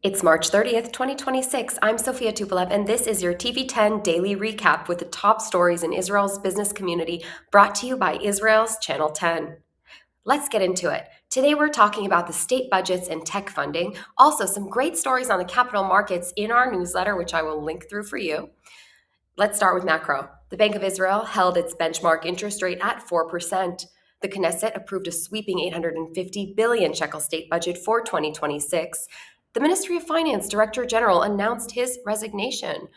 It's March 30th, 2026. I'm Sophia Tupolev, and this is your TV10 daily recap with the top stories in Israel's business community, brought to you by Israel's Channel 10. Let's get into it. Today we're talking about the state budgets and tech funding, also some great stories on the capital markets in our newsletter, which I will link through for you. Let's start with macro. The Bank of Israel held its benchmark interest rate at 4%. The Knesset approved a sweeping 850 billion shekel state budget for 2026. The Ministry of Finance Director General announced his resignation.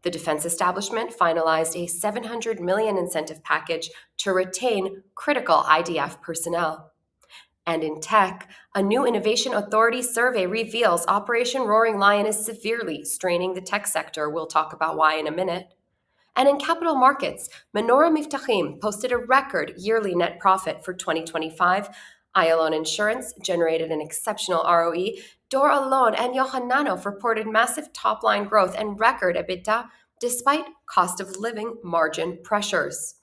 The defense establishment finalized a 700 million incentive package to retain critical IDF personnel. And in tech, a new Innovation Authority survey reveals Operation Roaring Lion is severely straining the tech sector. We'll talk about why in a minute. And in capital markets, Menora Mivtachim posted a record yearly net profit for 2025. Ayalon Insurance generated an exceptional ROE. Dor Alon and Yochananof reported massive top-line growth and record EBITDA despite cost of living margin pressures.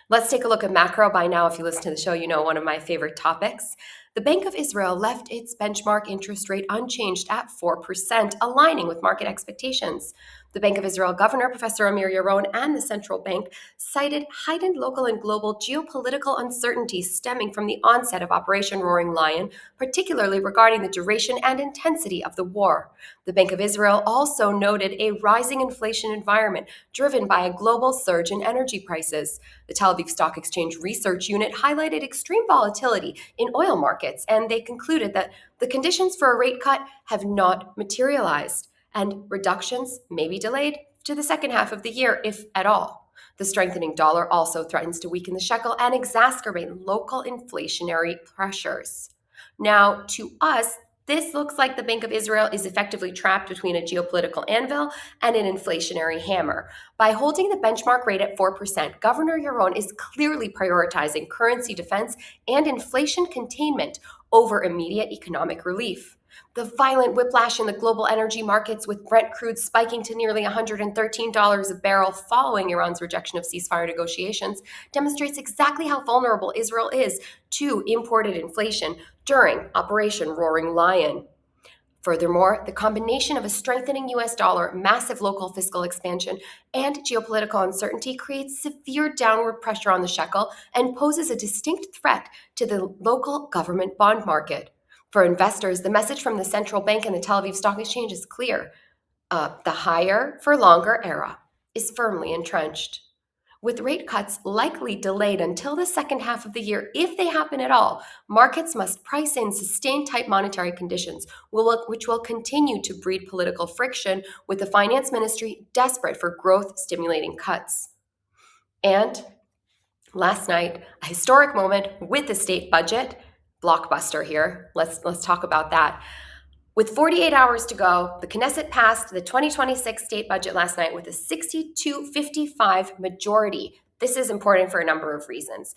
Let's take a look at macro. By now, if you listen to the show, you know one of my favorite topics. The Bank of Israel left its benchmark interest rate unchanged at 4%, aligning with market expectations. The Bank of Israel Governor, Professor Amir Yaron, and the central bank cited heightened local and global geopolitical uncertainty stemming from the onset of Operation Roaring Lion, particularly regarding the duration and intensity of the war. The Bank of Israel also noted a rising inflation environment driven by a global surge in energy prices. The Tel Aviv Stock Exchange Research Unit highlighted extreme volatility in oil markets, and they concluded that the conditions for a rate cut have not materialized, and reductions may be delayed to the second half of the year, if at all. The strengthening dollar also threatens to weaken the shekel and exacerbate local inflationary pressures. Now, to us, this looks like the Bank of Israel is effectively trapped between a geopolitical anvil and an inflationary hammer. By holding the benchmark rate at 4%, Governor Yaron is clearly prioritizing currency defense and inflation containment over immediate economic relief. The violent whiplash in the global energy markets, with Brent crude spiking to nearly $113 a barrel following Iran's rejection of ceasefire negotiations, demonstrates exactly how vulnerable Israel is to imported inflation during Operation Roaring Lion. Furthermore, the combination of a strengthening US dollar, massive local fiscal expansion, and geopolitical uncertainty creates severe downward pressure on the shekel and poses a distinct threat to the local government bond market. For investors, the message from the central bank and the Tel Aviv Stock Exchange is clear. The higher for longer era is firmly entrenched. With rate cuts likely delayed until the second half of the year, if they happen at all, markets must price in sustained tight monetary conditions, which will continue to breed political friction, with the finance ministry desperate for growth-stimulating cuts. And last night, a historic moment with the state budget. Blockbuster here. Let's talk about that. With 48 hours to go, the Knesset passed the 2026 state budget last night with a 62-55 majority. This is important for a number of reasons.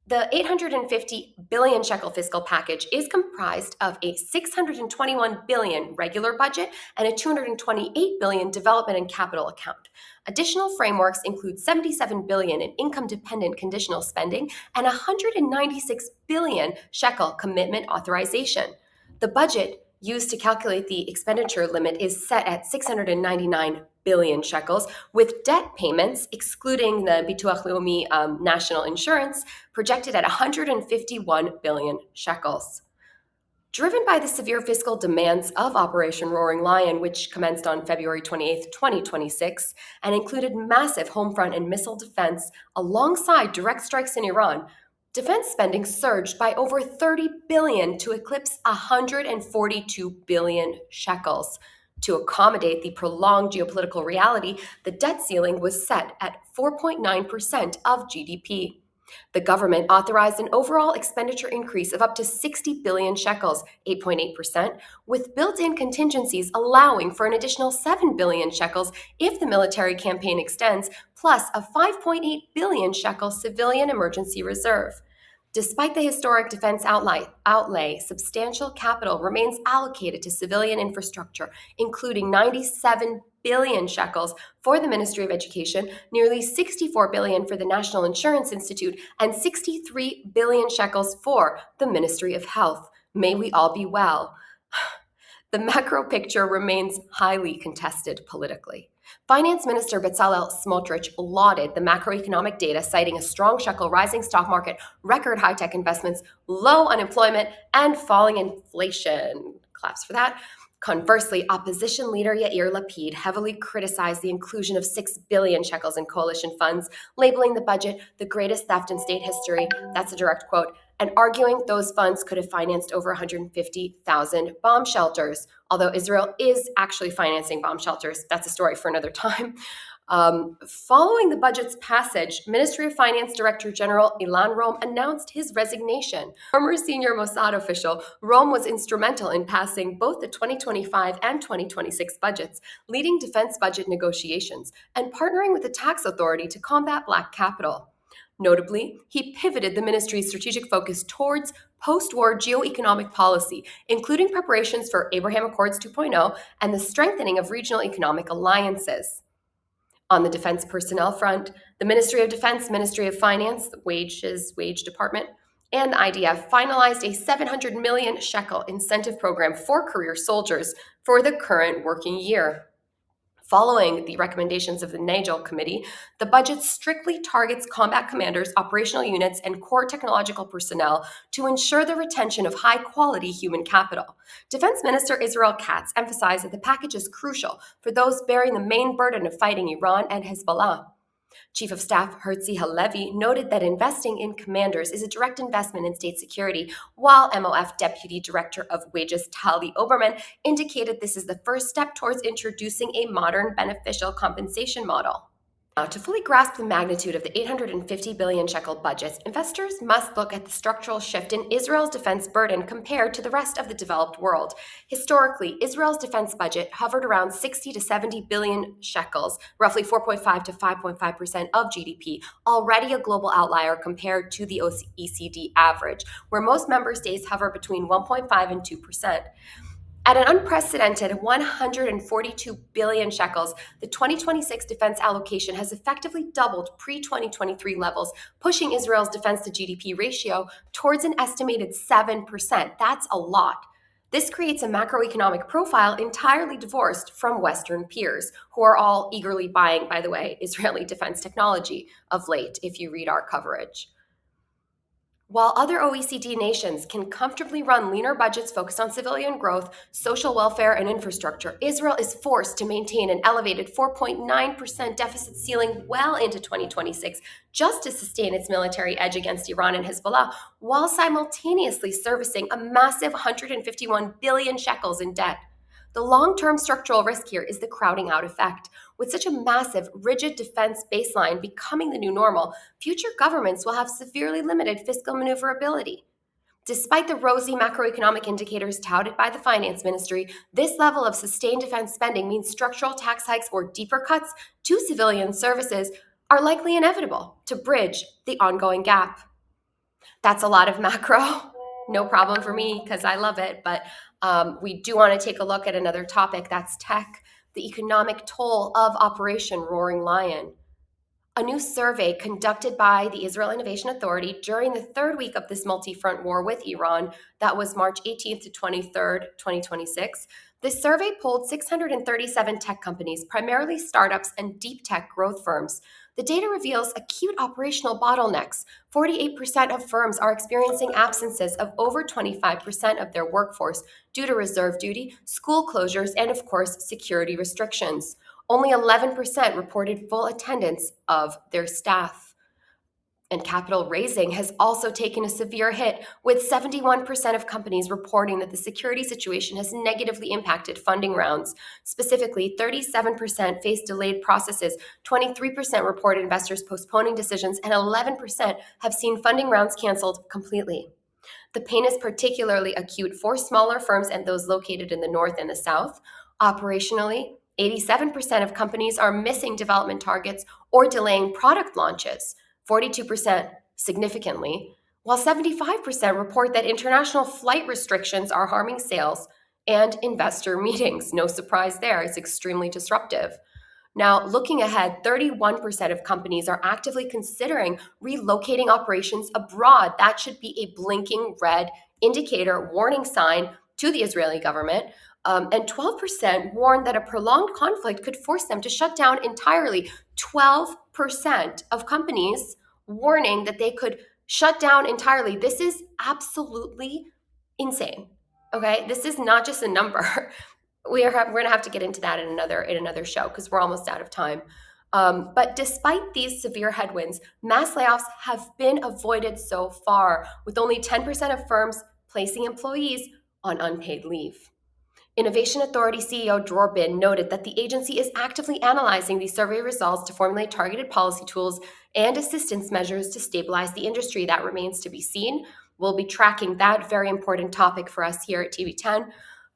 The 850 billion shekel fiscal package is comprised of a 621 billion regular budget and a 228 billion development and capital account. Additional frameworks include 77 billion in income-dependent conditional spending and 196 billion shekel commitment authorization. The budget used to calculate the expenditure limit is set at 699 billion shekels, with debt payments, excluding the Bituach Leumi national insurance, projected at 151 billion shekels. Driven by the severe fiscal demands of Operation Roaring Lion, which commenced on February 28, 2026, and included massive home front and missile defense alongside direct strikes in Iran, defense spending surged by over 30 billion to eclipse 142 billion shekels. To accommodate the prolonged geopolitical reality, the debt ceiling was set at 4.9% of GDP. The government authorized an overall expenditure increase of up to 60 billion shekels, 8.8%, with built-in contingencies allowing for an additional 7 billion shekels if the military campaign extends, plus a 5.8 billion shekel civilian emergency reserve. Despite the historic defense outlay, substantial capital remains allocated to civilian infrastructure, including 97 billion shekels for the Ministry of Education, nearly 64 billion for the National Insurance Institute, and 63 billion shekels for the Ministry of Health. May we all be well. The macro picture remains highly contested politically. Finance Minister Bezalel Smotrich lauded the macroeconomic data, citing a strong shekel, rising stock market, record high-tech investments, low unemployment, and falling inflation. Claps for that. Conversely, opposition leader Yair Lapid heavily criticized the inclusion of 6 billion shekels in coalition funds, labeling the budget the greatest theft in state history. That's a direct quote, and arguing those funds could have financed over 150,000 bomb shelters. Although Israel is actually financing bomb shelters, that's a story for another time. Following the budget's passage, Ministry of Finance Director General Ilan Rome announced his resignation. Former senior Mossad official, Rome was instrumental in passing both the 2025 and 2026 budgets, leading defense budget negotiations, and partnering with the tax authority to combat black capital. Notably, he pivoted the ministry's strategic focus towards post-war geoeconomic policy, including preparations for Abraham Accords 2.0 and the strengthening of regional economic alliances. On the defense personnel front, the Ministry of Defense, Ministry of Finance, the Wage Department, and the IDF finalized a 700 million shekel incentive program for career soldiers for the current working year. Following the recommendations of the Nagel Committee, the budget strictly targets combat commanders, operational units, and core technological personnel to ensure the retention of high-quality human capital. Defense Minister Israel Katz emphasized that the package is crucial for those bearing the main burden of fighting Iran and Hezbollah. Chief of Staff Herzi Halevi noted that investing in commanders is a direct investment in state security, while MOF Deputy Director of Wages Tali Oberman indicated this is the first step towards introducing a modern beneficial compensation model. Now, to fully grasp the magnitude of the 850 billion shekel budget, investors must look at the structural shift in Israel's defense burden compared to the rest of the developed world. Historically, Israel's defense budget hovered around 60 to 70 billion shekels, roughly 4.5 to 5.5% of GDP, already a global outlier compared to the OECD average, where most member states hover between 1.5 and 2%. At an unprecedented 142 billion shekels, the 2026 defense allocation has effectively doubled pre-2023 levels, pushing Israel's defense to GDP ratio towards an estimated 7%. That's a lot. This creates a macroeconomic profile entirely divorced from Western peers, who are all eagerly buying, by the way, Israeli defense technology of late, if you read our coverage. While other OECD nations can comfortably run leaner budgets focused on civilian growth, social welfare, and infrastructure, Israel is forced to maintain an elevated 4.9% deficit ceiling well into 2026 just to sustain its military edge against Iran and Hezbollah, while simultaneously servicing a massive 151 billion shekels in debt. The long-term structural risk here is the crowding out effect. With such a massive, rigid defense baseline becoming the new normal, future governments will have severely limited fiscal maneuverability. Despite the rosy macroeconomic indicators touted by the finance ministry, this level of sustained defense spending means structural tax hikes or deeper cuts to civilian services are likely inevitable to bridge the ongoing gap. That's a lot of macro. No problem for me because I love it, but we do want to take a look at another topic, that's tech, the economic toll of Operation Roaring Lion. A new survey conducted by the Israel Innovation Authority during the third week of this multi-front war with Iran, that was March 18th to 23rd, 2026. This survey polled 637 tech companies, primarily startups and deep tech growth firms. The data reveals acute operational bottlenecks. 48% of firms are experiencing absences of over 25% of their workforce due to reserve duty, school closures, and of course, security restrictions. Only 11% reported full attendance of their staff. And capital raising has also taken a severe hit, with 71% of companies reporting that the security situation has negatively impacted funding rounds. Specifically, 37% faced delayed processes, 23% reported investors postponing decisions, and 11% have seen funding rounds canceled completely. The pain is particularly acute for smaller firms and those located in the north and the south. Operationally, 87% of companies are missing development targets or delaying product launches, 42% significantly, while 75% report that international flight restrictions are harming sales and investor meetings. No surprise there, it's extremely disruptive. Now, looking ahead, 31% of companies are actively considering relocating operations abroad. That should be a blinking red indicator, warning sign to the Israeli government. and 12% warned that a prolonged conflict could force them to shut down entirely. 12% of companies warning that they could shut down entirely. This is absolutely insane. Okay, this is not just a number. We're going to have to get into that in another show because we're almost out of time. But despite these severe headwinds, mass layoffs have been avoided so far, with only 10% of firms placing employees on unpaid leave. Innovation Authority CEO Dor noted that the agency is actively analyzing these survey results to formulate targeted policy tools and assistance measures to stabilize the industry. That remains to be seen. We'll be tracking that very important topic for us here at TV10.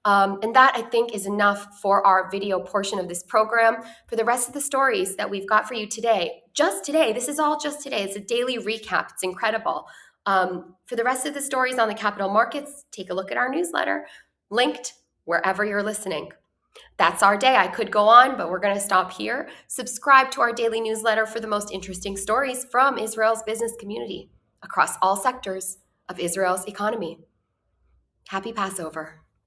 And that, I think, is enough for our video portion of this program. For the rest of the stories that we've got for you today, just today, this is all just today. It's a daily recap. It's incredible. For the rest of the stories on the capital markets, take a look at our newsletter, linked wherever you're listening. That's our day. I could go on, but we're going to stop here. Subscribe to our daily newsletter for the most interesting stories from Israel's business community across all sectors of Israel's economy. Happy Passover.